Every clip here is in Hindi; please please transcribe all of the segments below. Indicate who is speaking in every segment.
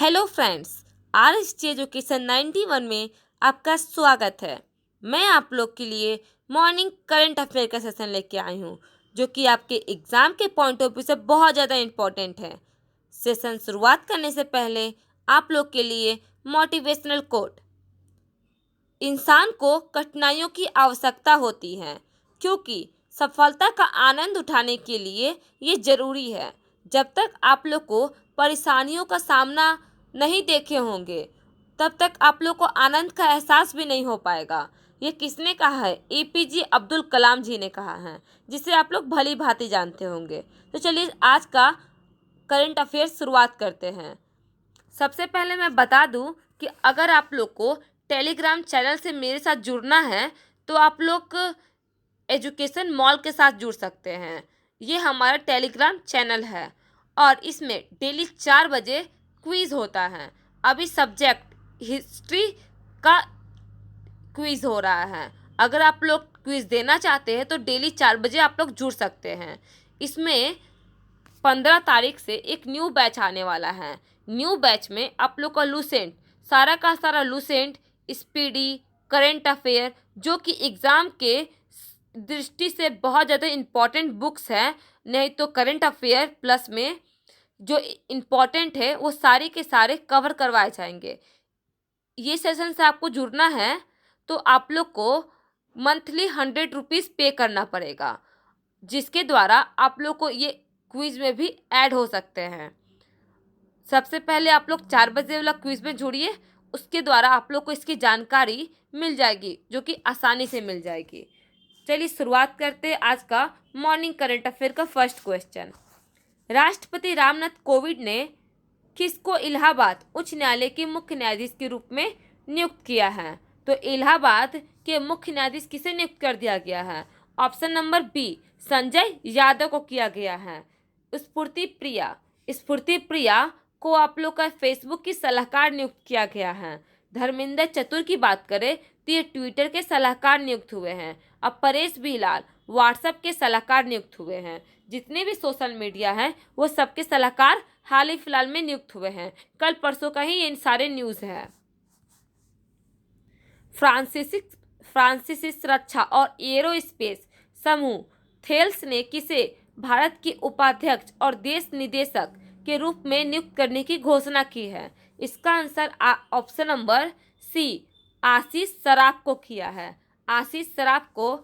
Speaker 1: हेलो फ्रेंड्स, आर एजुकेशन 91 में आपका स्वागत है। मैं आप लोग के लिए मॉर्निंग करंट अफेयर का सेशन लेके आई हूँ, जो कि आपके एग्ज़ाम के पॉइंट ऑफ व्यू से बहुत ज़्यादा इम्पोर्टेंट है। सेशन शुरुआत करने से पहले आप लोग के लिए मोटिवेशनल कोट। इंसान को कठिनाइयों की आवश्यकता होती है, क्योंकि सफलता का आनंद उठाने के लिए ये ज़रूरी है। जब तक आप लोग को परेशानियों का सामना नहीं देखे होंगे, तब तक आप लोग को आनंद का एहसास भी नहीं हो पाएगा। ये किसने कहा है? एपीजे अब्दुल कलाम जी ने कहा है, जिसे आप लोग भली भांति जानते होंगे। तो चलिए आज का करंट अफेयर शुरुआत करते हैं। सबसे पहले मैं बता दूं कि अगर आप लोग को टेलीग्राम चैनल से मेरे साथ जुड़ना है तो आप लोग एजुकेशन मॉल के साथ जुड़ सकते हैं। ये हमारा टेलीग्राम चैनल है और इसमें डेली 4 बजे क्विज़ होता है। अभी सब्जेक्ट हिस्ट्री का क्विज़ हो रहा है। अगर आप लोग क्विज़ देना चाहते हैं तो डेली 4 बजे आप लोग जुड़ सकते हैं। इसमें 15 तारीख से एक न्यू बैच आने वाला है। न्यू बैच में आप लोग का लूसेंट, सारा का सारा लूसेंट, स्पीडी, करंट अफेयर, जो कि एग्ज़ाम के दृष्टि से बहुत ज़्यादा इम्पॉर्टेंट बुक्स हैं, नहीं तो करंट अफेयर प्लस में जो इम्पॉर्टेंट है वो सारे के सारे कवर करवाए जाएंगे। ये सेशन से आपको जुड़ना है तो आप लोग को मंथली 100 रुपीज़ पे करना पड़ेगा, जिसके द्वारा आप लोग को ये क्विज़ में भी ऐड हो सकते हैं। सबसे पहले आप लोग 4 बजे वाला क्विज़ में जुड़िए, उसके द्वारा आप लोग को इसकी जानकारी मिल जाएगी, जो कि आसानी से मिल जाएगी। चलिए शुरुआत करते हैं आज का मॉर्निंग करंट अफेयर का फर्स्ट क्वेश्चन। राष्ट्रपति रामनाथ कोविंद ने किसको इलाहाबाद उच्च न्यायालय के मुख्य न्यायाधीश के रूप में नियुक्त किया है? तो इलाहाबाद के मुख्य न्यायाधीश किसे नियुक्त कर दिया गया है? Option number B, Sanjay Yadav को किया गया है। स्फूर्ति प्रिया को आप लोग का फेसबुक की सलाहकार नियुक्त किया गया है। धर्मेंद्र चतुर की बात करें तो ये ट्विटर के सलाहकार नियुक्त हुए हैं। अब परेश बिलाल व्हाट्सएप के सलाहकार नियुक्त हुए हैं। जितने भी सोशल मीडिया हैं वो सबके सलाहकार हाल ही फिलहाल में नियुक्त हुए हैं। कल परसों का ही ये सारे न्यूज़ है। फ्रांसीसी रक्षा और एरोस्पेस समूह थेल्स ने किसे भारत के उपाध्यक्ष और देश निदेशक के रूप में नियुक्त करने की घोषणा की है? इसका आंसर ऑप्शन नंबर सी, आशीष सराफ को किया है। आशीष सराफ को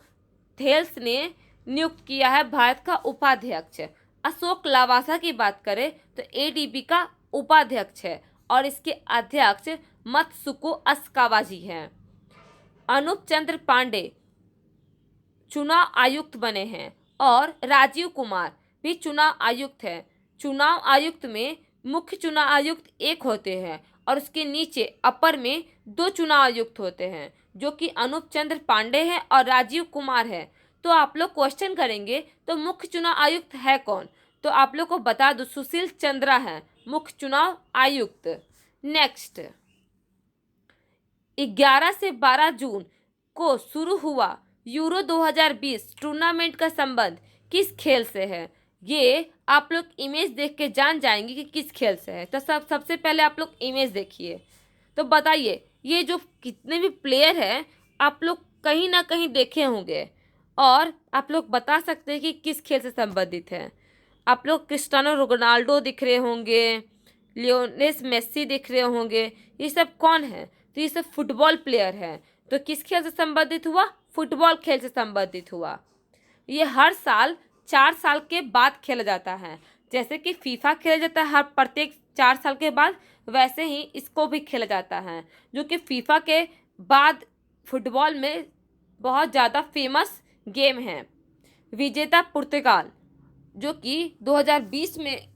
Speaker 1: थेल्स ने नियुक्त किया है भारत का उपाध्यक्ष। अशोक लावासा की बात करें तो एडीबी का उपाध्यक्ष है और इसके अध्यक्ष मतसुको अस्कावा जी हैं। अनूप चंद्र पांडे चुनाव आयुक्त बने हैं और राजीव कुमार भी चुनाव आयुक्त है। चुनाव आयुक्त में मुख्य चुनाव आयुक्त एक होते हैं और उसके नीचे अपर में 2 चुनाव आयुक्त होते हैं, जो कि अनूप चंद्र पांडे हैं और राजीव कुमार है। तो आप लोग क्वेश्चन करेंगे तो मुख्य चुनाव आयुक्त है कौन? तो आप लोग को बता दो, सुशील चंद्रा है मुख्य चुनाव आयुक्त। नेक्स्ट, 11 से 12 जून को शुरू हुआ यूरो 2020 टूर्नामेंट का संबंध किस खेल से है? ये आप लोग इमेज देख के जान जाएंगे कि किस खेल से है। तो सबसे पहले आप लोग इमेज देखिए तो बताइए, ये जो कितने भी प्लेयर हैं आप लोग कहीं ना कहीं देखे होंगे और आप लोग बता सकते हैं कि किस खेल से संबंधित है। आप लोग क्रिस्टियानो रोनाल्डो दिख रहे होंगे, लियोनेल मेसी दिख रहे होंगे। ये सब कौन है? तो ये सब फुटबॉल प्लेयर हैं। तो किस खेल से संबंधित हुआ? फुटबॉल खेल से संबंधित हुआ। ये हर साल 4 साल के बाद खेला जाता है। जैसे कि फीफा खेला जाता है हर प्रत्येक 4 साल के बाद, वैसे ही इसको भी खेला जाता है, जो कि फीफा के बाद फुटबॉल में बहुत ज़्यादा फेमस गेम है। विजेता पुर्तगाल, जो कि 2020 में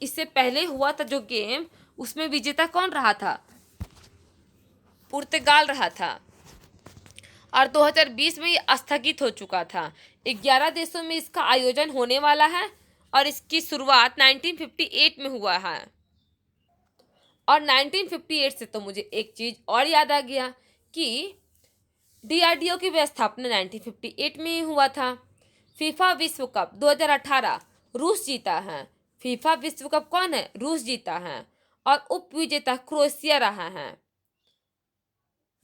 Speaker 1: इससे पहले हुआ था जो गेम, उसमें विजेता कौन रहा था? पुर्तगाल रहा था और 2020 में ये स्थगित हो चुका था। 11 देशों में इसका आयोजन होने वाला है और इसकी शुरुआत 1958 में हुआ है। और 1958 से तो मुझे एक चीज़ और याद आ गया कि डीआरडीओ की स्थापना 1958 में ही हुआ था। फीफा विश्व कप 2018 रूस जीता है। फीफा विश्व कप कौन है? रूस जीता है। और उपविजेता क्रोएशिया रहा है।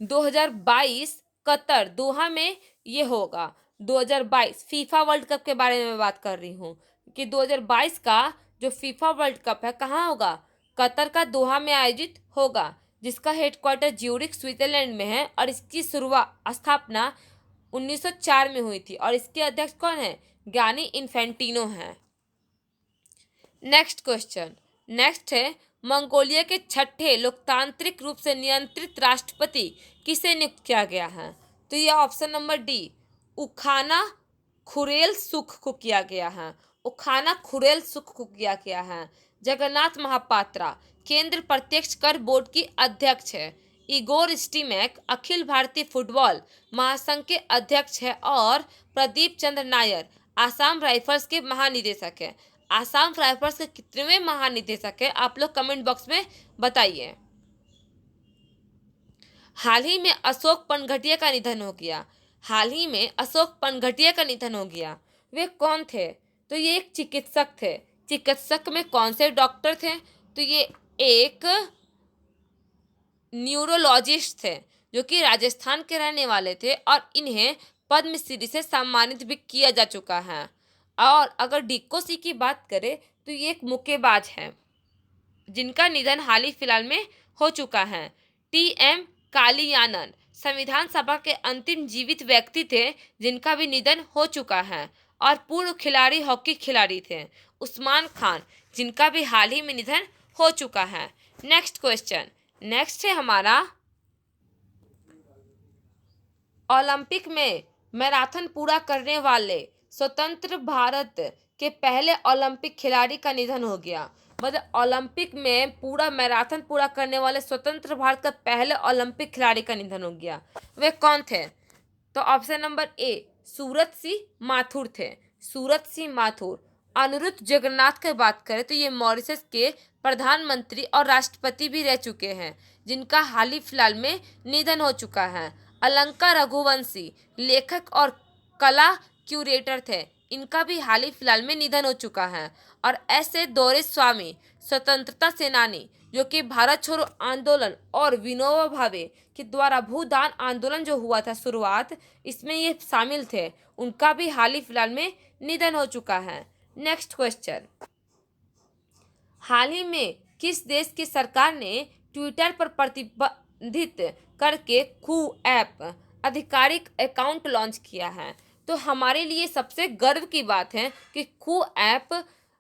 Speaker 1: 2022 कतर दोहा में ये होगा। 2022 फीफा वर्ल्ड कप के बारे में मैं बात कर रही हूँ कि 2022 का जो फीफा वर्ल्ड कप है कहाँ होगा? कतर का दोहा में आयोजित होगा, जिसका हेडक्वार्टर ज्यूरिख स्विट्जरलैंड में है और इसकी स्थापना 1904 में हुई थी और इसके अध्यक्ष कौन है? गियानी इन्फेंटिनो हैं। नेक्स्ट क्वेश्चन, नेक्स्ट है मंगोलिया के छठे लोकतांत्रिक रूप से नियंत्रित राष्ट्रपति किसे नियुक्त किया गया है? तो यह ऑप्शन नंबर डी उखाना खुरेलसुख को किया गया है। उखाना खुरेलसुख को किया गया है। जगन्नाथ महापात्रा केंद्र प्रत्यक्ष कर बोर्ड की अध्यक्ष है। Igor Stimac Akhil Bharatiya football महासंघ के अध्यक्ष है और प्रदीप चंद्र नायर आसाम राइफल्स के महानिदेशक है। आसाम राइफल्स के कितने महानिदेशक है आप लोग कमेंट बॉक्स में बताइए। हाल ही में अशोक पनघटिया का निधन हो गया। हाल ही में अशोक पनघटिया का निधन हो गया। वे कौन थे? तो ये एक चिकित्सक थे। चिकित्सक में कौन से डॉक्टर थे? तो ये एक न्यूरोलॉजिस्ट थे जो कि राजस्थान के रहने वाले थे और इन्हें पद्मश्री से सम्मानित भी किया जा चुका है। और अगर डिक्को सी की बात करें तो ये एक मुक्केबाज है जिनका निधन हाल ही फिलहाल में हो चुका है। टी.एम. कालियानन संविधान सभा के अंतिम जीवित व्यक्ति थे जिनका भी निधन हो चुका है और पूर्व खिलाड़ी हॉकी खिलाड़ी थे। उस्मान खान जिनका भी हाल ही में निधन हो चुका है। नेक्स्ट क्वेश्चन, नेक्स्ट है हमारा ओलंपिक में मैराथन पूरा करने वाले स्वतंत्र भारत के पहले ओलंपिक खिलाड़ी का निधन हो गया। मतलब ओलंपिक में पूरा मैराथन पूरा करने वाले स्वतंत्र भारत का पहले ओलंपिक खिलाड़ी का निधन हो गया। वे कौन थे? तो ऑप्शन नंबर ए सूरत सी माथुर थे। सूरत सी माथुर। अनिरुद्ध जगन्नाथ की बात करें तो ये मॉरिशस के प्रधानमंत्री और राष्ट्रपति भी रह चुके हैं जिनका हाल ही फिलहाल में निधन हो चुका है। अलंका रघुवंशी लेखक और कला क्यूरेटर थे, इनका भी हाल ही फिलहाल में निधन हो चुका है। और ऐसे दोरास्वामी स्वतंत्रता सेनानी जो कि भारत छोड़ो आंदोलन और विनोबा भावे के द्वारा भूदान आंदोलन जो हुआ था शुरुआत, इसमें ये शामिल थे, उनका भी हाल ही फिलहाल में निधन हो चुका है। नेक्स्ट क्वेश्चन, हाल ही में किस देश की सरकार ने ट्विटर पर प्रतिबंधित करके कू ऐप आधिकारिक अकाउंट लॉन्च किया है? तो हमारे लिए सबसे गर्व की बात है कि कू ऐप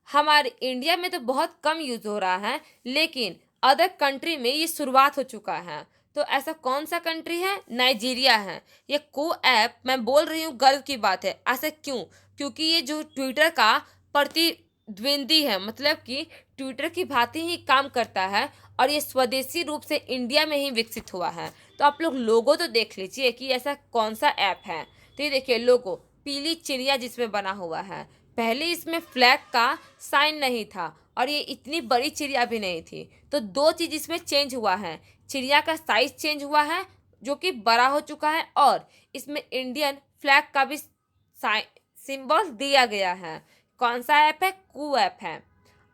Speaker 1: हमारे इंडिया में तो बहुत कम यूज हो रहा है, लेकिन अदर कंट्री में ये शुरुआत हो चुका है। तो ऐसा कौन सा कंट्री है? नाइजीरिया है। ये कू ऐप मैं बोल रही हूँ गर्व की बात है। ऐसा क्यों? क्योंकि ये जो ट्विटर का प्रतिद्वंदी है, मतलब कि ट्विटर की भांति ही काम करता है और ये स्वदेशी रूप से इंडिया में ही विकसित हुआ है। तो आप लोग लोगो तो देख लीजिए कि ऐसा कौन सा ऐप है। तो ये देखिए लोगो, पीली चिड़िया जिसमें बना हुआ है। पहले इसमें फ्लैग का साइन नहीं था और ये इतनी बड़ी चिड़िया भी नहीं थी। तो दो चीज़ इसमें चेंज हुआ है, चिड़िया का साइज चेंज हुआ है जो कि बड़ा हो चुका है और इसमें इंडियन फ्लैग का भी सिंबल दिया गया है। कौन सा ऐप है? कू ऐप है।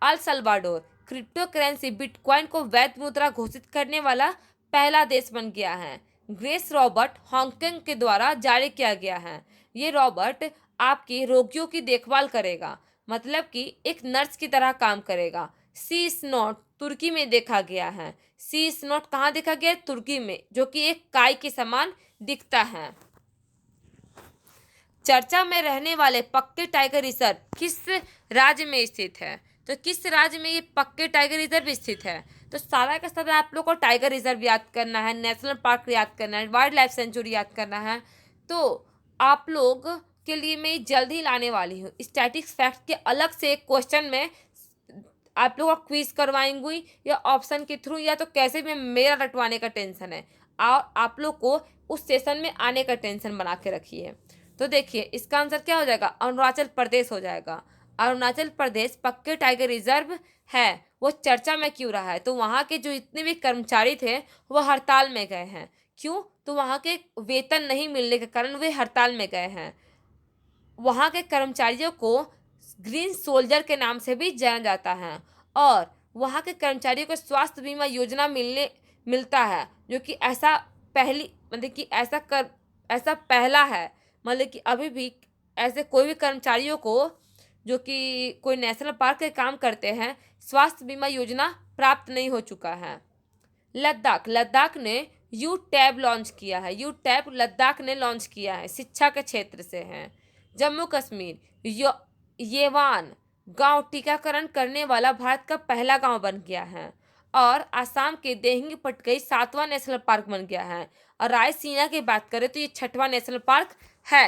Speaker 1: El Salvador crypto currency bitcoin को वैध मुद्रा घोषित करने वाला पहला देश बन गया है। ग्रेस रॉबर्ट हांगकांग के द्वारा जारी किया गया है। ये रॉबर्ट आपकी रोगियों की देखभाल करेगा, मतलब कि एक नर्स की तरह काम करेगा। सी स्नॉट तुर्की में देखा गया है। सी स्नॉट कहाँ देखा गया? तुर्की में, जो कि एक काई के समान दिखता है। चर्चा में रहने वाले पक्के टाइगर रिजर्व किस राज्य में स्थित है? तो किस राज्य में ये पक्के टाइगर रिजर्व स्थित है? तो सारा का सारा आप लोग को टाइगर रिजर्व याद करना है, नेशनल पार्क याद करना है, वाइल्ड लाइफ सेंचुरी याद करना है। तो आप लोग के लिए मैं जल्द ही लाने वाली हूँ स्टैटिक्स फैक्ट के अलग से एक क्वेश्चन में आप लोग का क्विज करवाएंगी या ऑप्शन के थ्रू, या तो कैसे भी मेरा रटवाने का टेंशन है और आप लोग को उस सेशन में आने का टेंशन बना के रखिए। तो देखिए इसका आंसर क्या हो जाएगा? अरुणाचल प्रदेश हो जाएगा। अरुणाचल प्रदेश पक्के टाइगर रिजर्व है। वो चर्चा में क्यों रहा है? तो वहाँ के जो इतने भी कर्मचारी थे वो हड़ताल में गए हैं। क्यों? तो वहाँ के वेतन नहीं मिलने के कारण वे हड़ताल में गए हैं। वहाँ के कर्मचारियों को ग्रीन सोल्जर के नाम से भी जाना जाता है और वहाँ के कर्मचारियों को स्वास्थ्य बीमा योजना मिलता है, जो कि ऐसा पहली मतलब कि ऐसा पहला है। मतलब कि अभी भी ऐसे कोई भी कर्मचारियों को जो कि कोई नेशनल पार्क के काम करते हैं, स्वास्थ्य बीमा योजना प्राप्त नहीं हो चुका है। लद्दाख ने यू टैब लॉन्च किया है। यू टैब लद्दाख ने लॉन्च किया है, शिक्षा के क्षेत्र से है। जम्मू कश्मीर येवान गांव टीकाकरण करने वाला भारत का पहला गांव बन गया है। और आसाम के देहिंग पटकई 7वां नेशनल पार्क बन गया है। और रायसीना की बात करें तो ये 6वां नेशनल पार्क है।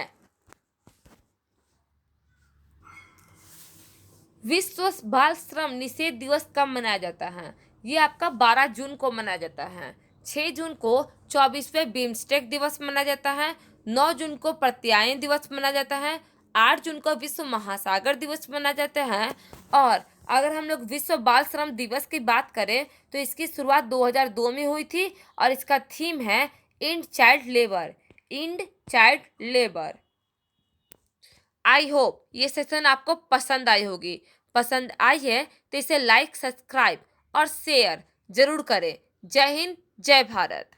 Speaker 1: विश्व बाल श्रम निषेध दिवस कब मनाया जाता है? ये आपका 12 जून को मनाया जाता है। 6 जून को 24वें बिम्स्टेक दिवस मनाया जाता है। 9 जून को प्रत्यायन दिवस मनाया जाता है। 8 जून को विश्व महासागर दिवस मनाया जाता है। और अगर हम लोग विश्व बाल श्रम दिवस की बात करें तो इसकी शुरुआत 2002 में हुई थी और इसका थीम है and child labour. And child labour. I hope ये सेशन आपको पसंद आई होगी। पसंद आई है तो इसे लाइक, सब्सक्राइब और शेयर जरूर करें। जय हिंद, जय भारत।